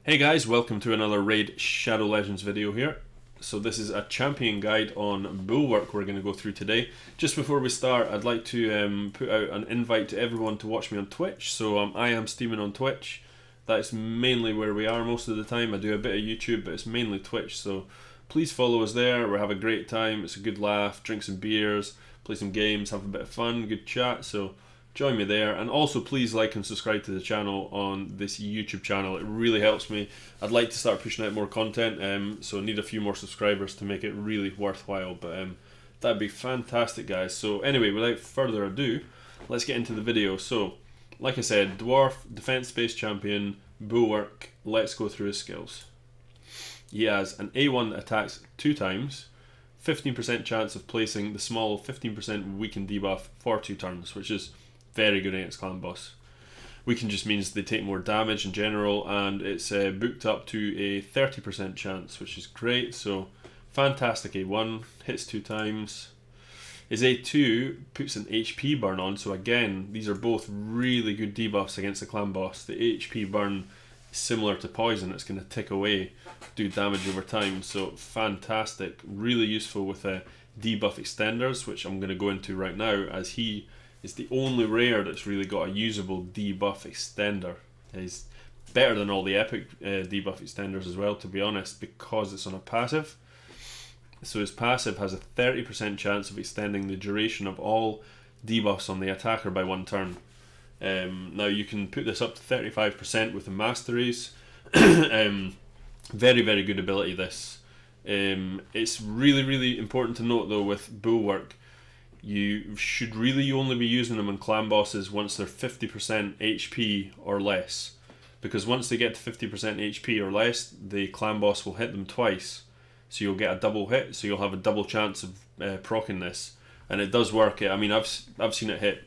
Hey guys, welcome to another Raid Shadow Legends video here. So this is a champion guide on Bulwark we're going to go through today. Just before we start, I'd like to put out an invite to everyone to watch me on Twitch. So Iamsteamin on Twitch. That's mainly where we are most of the time. I do a bit of YouTube, but it's mainly Twitch. So please follow us there. We'll have a great time. It's a good laugh, drink some beers, play some games, have a bit of fun, good chat. So join me there, and also please like and subscribe to the channel on this YouTube channel. It really helps me. I'd like to start pushing out more content, so I need a few more subscribers to make it really worthwhile, but that'd be fantastic, guys. So anyway, without further ado, let's get into the video. So like I said, dwarf, defense space champion, Bulwark. Let's go through his skills. He has an A1 attacks 2 times, 15% chance of placing the small 15% weaken debuff for 2 turns, which is very good against clan boss. Weaken just means they take more damage in general, and it's booked up to a 30% chance, which is great. So fantastic. A1 hits 2 times. His A2 puts an HP burn on, so again, these are both really good debuffs against the clan boss. The HP burn is similar to poison, it's going to tick away, do damage over time, so fantastic. Really useful with debuff extenders, which I'm going to go into right now, as he is the only rare that's really got a usable debuff extender. He's better than all the epic debuff extenders as well, to be honest, because it's on a passive. So his passive has a 30% chance of extending the duration of all debuffs on the attacker by 1 turn. Now you can put this up to 35% with the Masteries. Very, very good ability, this. It's really important to note though with Bulwark, you should really only be using them on clan bosses once they're 50% HP or less, because once they get to 50% HP or less, the clan boss will hit them twice, so you'll get a double hit, so you'll have a double chance of proccing this, and it does work. I mean, I've seen it hit,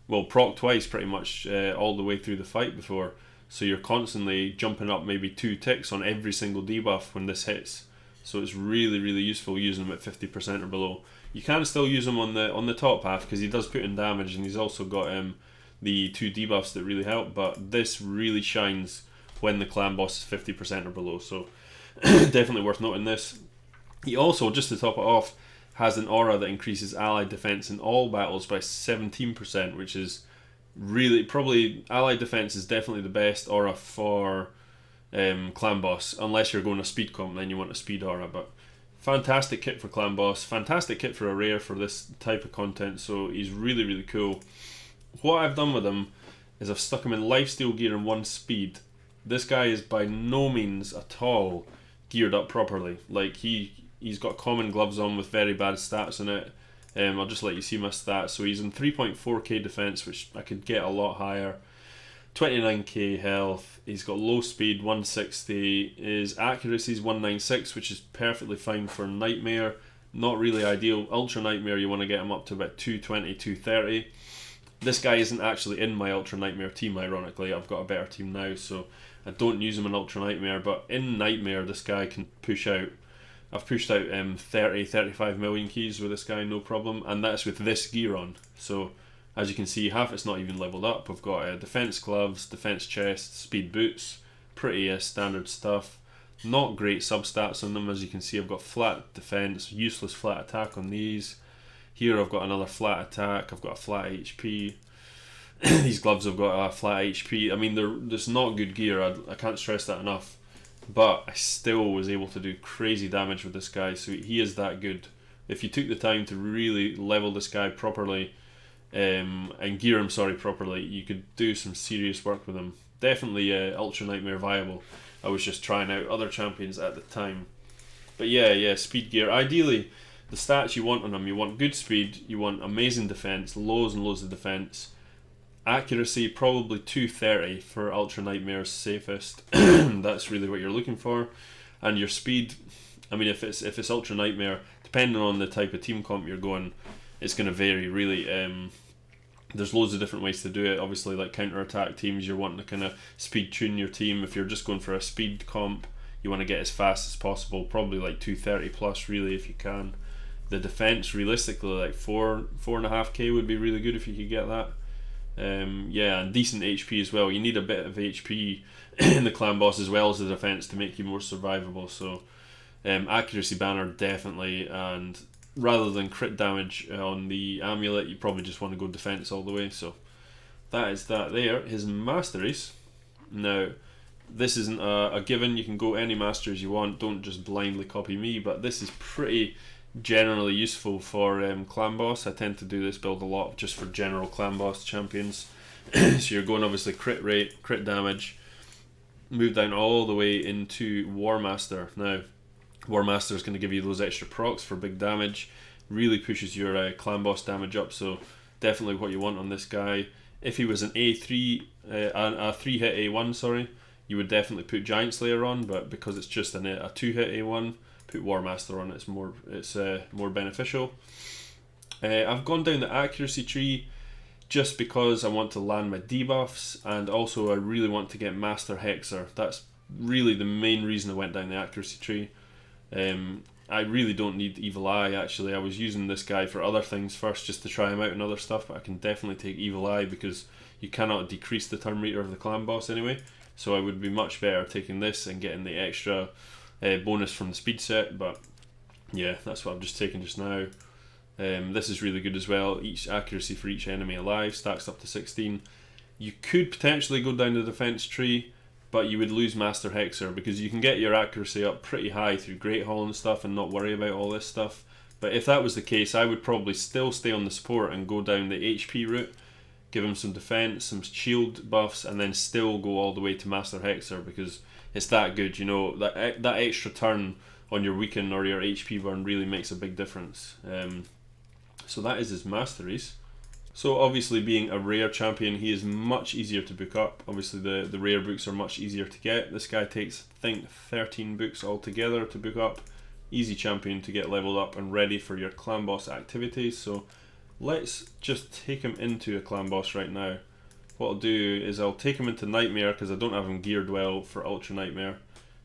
well, proc twice pretty much all the way through the fight before, so you're constantly jumping up maybe 2 ticks on every single debuff when this hits. So it's really useful using them at 50% or below. You can still use him on the top half, because he does put in damage, and he's also got the 2 debuffs that really help, but this really shines when the clan boss is 50% or below, so definitely worth noting this. He also, just to top it off, has an aura that increases allied defense in all battles by 17%, which is really, probably, allied defense is definitely the best aura for clan boss, unless you're going a speed comp, then you want a speed aura. But fantastic kit for clan boss, fantastic kit for a rare for this type of content, so he's really cool. What I've done with him is I've stuck him in lifesteal gear and 1 speed. This guy is by no means at all geared up properly. Like, he's got common gloves on with very bad stats in it. I'll just let you see my stats. So he's in 3.4k defense, which I could get a lot higher. 29k health, he's got low speed 160, his accuracy is 196, which is perfectly fine for Nightmare. Not really ideal. Ultra Nightmare, you want to get him up to about 220, 230. This guy isn't actually in my Ultra Nightmare team, ironically. I've got a better team now, so I don't use him in Ultra Nightmare, but in Nightmare this guy can push out. I've pushed out 30, 35 million keys with this guy, no problem, and that's with this gear on. So as you can see, half it's not even leveled up. We've got defense gloves, defense chest, speed boots, pretty standard stuff. Not great substats on them. As you can see, I've got flat defense, useless flat attack on these. Here I've got another flat attack, I've got a flat HP. These gloves have got a flat HP. I mean, they're just not good gear, I can't stress that enough. But I still was able to do crazy damage with this guy, so he is that good. If you took the time to really level this guy properly, and gear him properly, you could do some serious work with him. Definitely Ultra Nightmare viable. I was just trying out other champions at the time. But yeah, speed gear. Ideally, the stats you want on him, you want good speed, you want amazing defense, loads and loads of defense. Accuracy, probably 230 for Ultra Nightmare's safest. That's really what you're looking for. And your speed, I mean, if it's Ultra Nightmare, depending on the type of team comp you're going, it's going to vary really. There's loads of different ways to do it. Obviously, like counter-attack teams, you're wanting to kind of speed tune your team. If you're just going for a speed comp, you want to get as fast as possible, probably like 230 plus really if you can. The defense, realistically, like 4.5k would be really good if you could get that. Yeah, and decent HP as well. You need a bit of HP in the clan boss as well as the defense to make you more survivable. So accuracy banner definitely, and rather than crit damage on the amulet, you probably just want to go defense all the way. So that is that there. His masteries. Now, this isn't a given. You can go any masteries you want. Don't just blindly copy me, but this is pretty generally useful for clan boss. I tend to do this build a lot just for general clan boss champions. So you're going obviously crit rate, crit damage, move down all the way into War Master. Now, War Master is going to give you those extra procs for big damage. Really pushes your clan boss damage up. So definitely what you want on this guy. If he was an A3, a 3-hit A1, sorry, you would definitely put Giant Slayer on. But because it's just a 2-hit A1, put War Master on. It's more beneficial. I've gone down the accuracy tree just because I want to land my debuffs, and also I really want to get Master Hexer. That's really the main reason I went down the accuracy tree. I really don't need Evil Eye actually. I was using this guy for other things first just to try him out and other stuff, but I can definitely take Evil Eye because you cannot decrease the turn meter of the clan boss anyway. So I would be much better taking this and getting the extra bonus from the speed set. But yeah, that's what I've just taken just now. This is really good as well. Each accuracy for each enemy alive stacks up to 16. You could potentially go down the defense tree, but you would lose Master Hexer because you can get your accuracy up pretty high through Great Hall and stuff and not worry about all this stuff. But if that was the case, I would probably still stay on the support and go down the HP route, give him some defense, some shield buffs, and then still go all the way to Master Hexer because it's that good. You know, that extra turn on your weaken or your HP burn really makes a big difference. So that is his masteries. So obviously being a rare champion, he is much easier to book up. Obviously the rare books are much easier to get. This guy takes, I think, 13 books altogether to book up. Easy champion to get leveled up and ready for your clan boss activities. So let's just take him into a clan boss right now. What I'll do is I'll take him into Nightmare because I don't have him geared well for Ultra Nightmare.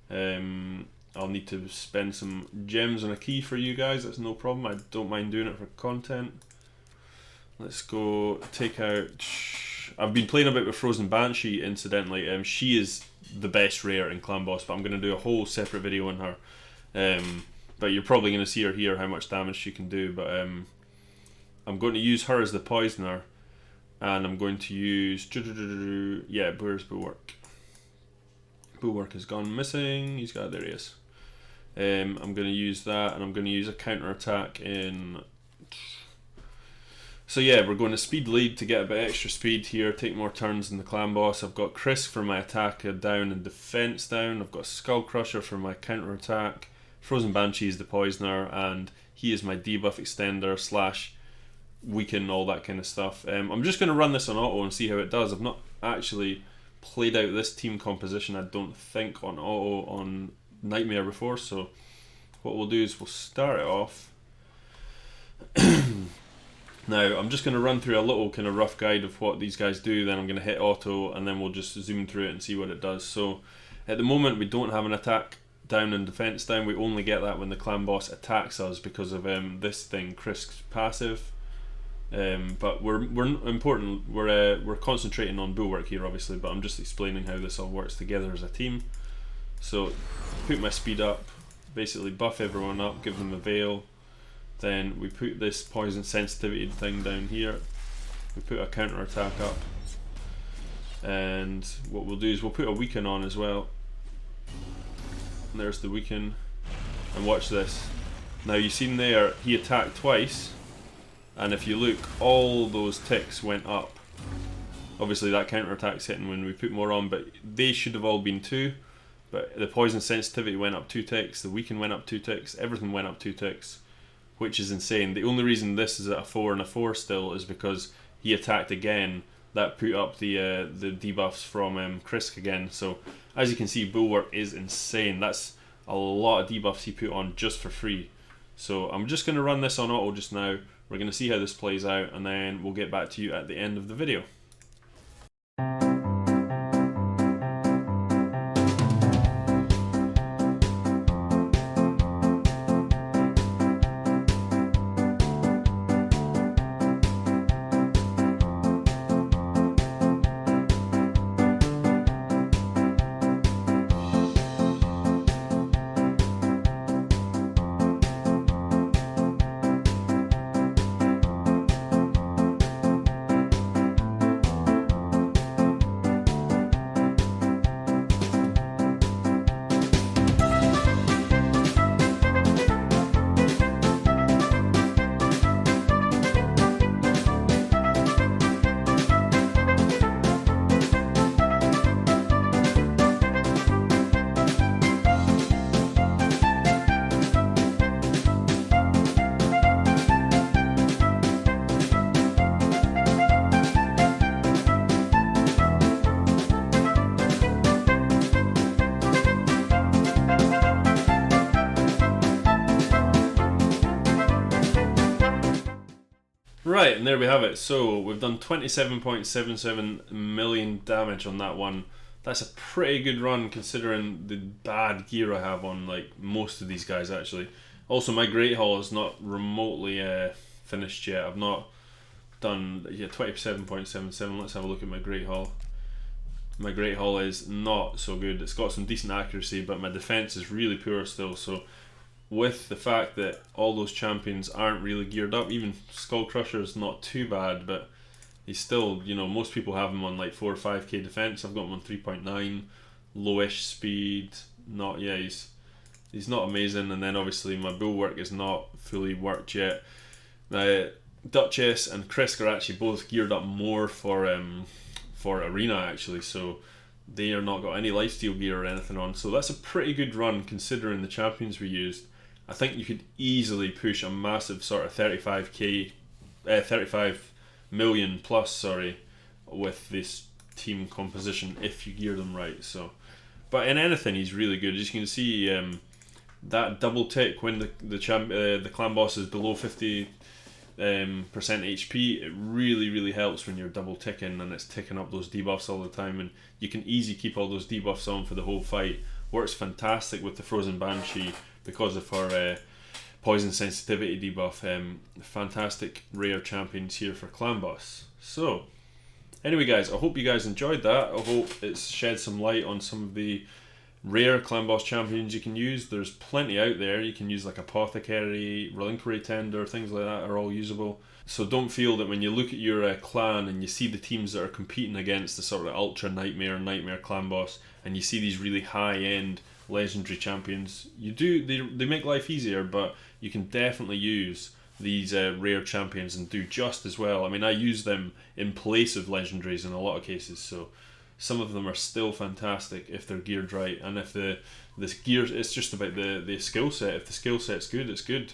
I'll need to spend some gems on a key for you guys, that's no problem. I don't mind doing it for content. Let's go take out... I've been playing a bit with Frozen Banshee, incidentally. She is the best rare in Clan Boss, but I'm going to do a whole separate video on her. But you're probably going to see her here, how much damage she can do. But I'm going to use her as the Poisoner. And I'm going to use... Yeah, where's Bulwark? Bulwark has gone missing. He's got... There he is. I'm going to use that, and I'm going to use a counter attack in... So yeah, we're going to speed lead to get a bit extra speed here, take more turns in the clan boss. I've got Krisk for my attack down and defense down. I've got Skull Crusher for my counter attack. Frozen Banshee is the Poisoner, and he is my debuff extender slash weaken, all that kind of stuff. I'm just going to run this on auto and see how it does. I've not actually played out this team composition, I don't think, on auto on Nightmare before, so what we'll do is we'll start it off. Now, I'm just going to run through a little kind of rough guide of what these guys do, then I'm going to hit auto, and then we'll just zoom through it and see what it does. So, at the moment, we don't have an attack down and defense down. We only get that when the clan boss attacks us because of this thing, Krisk's passive. But we're concentrating on Bulwark here, obviously, but I'm just explaining how this all works together as a team. So, put my speed up, basically buff everyone up, give them a veil. Then we put this poison sensitivity thing down here. We put a counter attack up, and what we'll do is we'll put a weaken on as well. And there's the weaken, and watch this. Now you seen there, he attacked twice, and if you look, all those ticks went up. Obviously that counter attack's hitting when we put more on, but they should have all been 2. But the poison sensitivity went up 2 ticks, the weaken went up 2 ticks, everything went up 2 ticks. Which is insane. The only reason this is at a 4 and a 4 still is because he attacked again. That put up the debuffs from Krisk again. So as you can see, Bulwark is insane. That's a lot of debuffs he put on just for free. So I'm just going to run this on auto just now. We're going to see how this plays out, and then we'll get back to you at the end of the video. Right, and there we have it. So we've done 27.77 million damage on that one. That's a pretty good run considering the bad gear I have on like most of these guys actually. Also, my Great Hall is not remotely finished yet. I've not done 27.77. Let's have a look at my Great Hall. My Great Hall is not so good. It's got some decent accuracy, but my defense is really poor still. So with the fact that all those champions aren't really geared up, even Skull Crusher is not too bad, but he's still, you know, most people have him on like 4 or 5k defense. I've got him on 3.9, lowish speed. Not, yeah, he's not amazing. And then obviously my Bulwark is not fully worked yet. Duchess and Krisk are actually both geared up more for arena actually, so they are not got any lifesteal gear or anything on. So that's a pretty good run considering the champions we used. I think you could easily push a massive sort of 35 million plus, sorry, with this team composition if you gear them right. So, but in anything, he's really good. As you can see, that double tick when the clan boss is below 50% HP, it really helps when you're double ticking and it's ticking up those debuffs all the time, and you can easily keep all those debuffs on for the whole fight. Works fantastic with the frozen Banshee because of her poison sensitivity debuff. Fantastic rare champions here for clan boss. So anyway guys, I hope you guys enjoyed that. I hope it's shed some light on some of the rare clan boss champions you can use. There's plenty out there. You can use like Apothecary, Relinquary Tender, things like that are all usable. So don't feel that when you look at your clan and you see the teams that are competing against the sort of Ultra Nightmare clan boss, and you see these really high end legendary champions, they make life easier, but you can definitely use these rare champions and do just as well. I mean, I use them in place of legendaries in a lot of cases, so some of them are still fantastic if they're geared right, and if this gear, it's just about the skill set. If the skill set's good, it's good.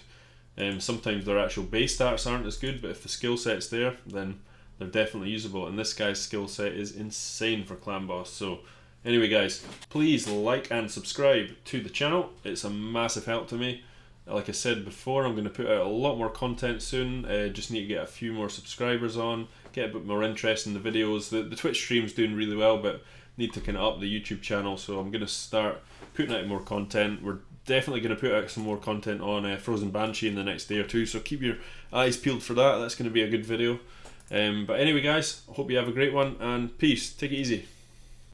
Sometimes their actual base stats aren't as good, but if the skill set's there, then they're definitely usable. And this guy's skill set is insane for clan boss. So anyway guys, please like and subscribe to the channel. It's a massive help to me. Like I said before, I'm going to put out a lot more content soon. Just need to get a few more subscribers on, get a bit more interest in the videos. The Twitch stream's doing really well, but need to kind of up the YouTube channel, so I'm going to start putting out more content. We're definitely going to put out some more content on Frozen Banshee in the next day or two, so keep your eyes peeled for that. That's going to be a good video. But anyway guys, I hope you have a great one, and peace. Take it easy.